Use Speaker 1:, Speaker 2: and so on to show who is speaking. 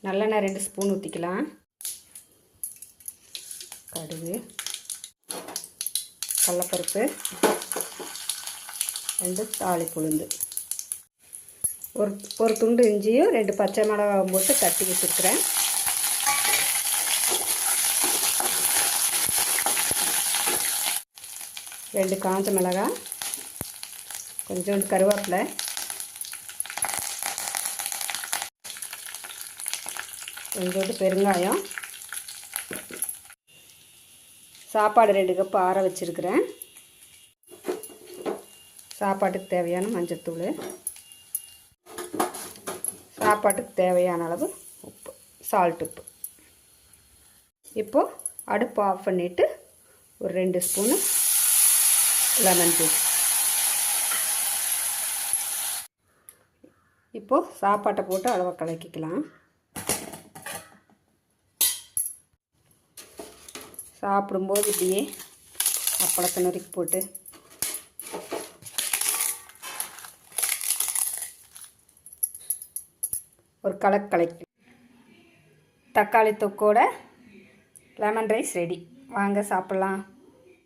Speaker 1: நல்லெண்ணெய் 2 ஸ்பூன் ஊற்றிக்கலாம். கடுகு, கடலைப்பருப்பு, 2 தாளிப்பு உளுந்து, ஒரு துண்டு இஞ்சியும் 2 பச்சை மிளகாவும் போட்டு தட்டி வச்சுருக்கிறேன். ரெண்டு காஞ்ச மிளகாய், கொஞ்சோண்டு கருவேப்பிலை, கொஞ்சோண்டு பெருங்காயம், சாப்பாடு 2 கப் ஆற வச்சுருக்கிறேன். சாப்பாட்டுக்கு தேவையான மஞ்சள்தூள், சாப்பாட்டுக்கு தேவையான அளவு உப்பு, சால்ட் உப்பு. இப்போது அடுப்பு ஆஃப் பண்ணிவிட்டு ஒரு 2 ஸ்பூனு லெமன் ஜூஸ். இப்போது சாப்பாட்டை போட்டு அளவை கலக்கிக்கலாம். சாப்பிடும்போது இப்படியே அப்பளத்தை நறுக்கி போட்டு ஒரு கலக்கி. தக்காளி தொக்கோட லெமன் ரைஸ் ரெடி. வாங்க சாப்பிட்லாம்.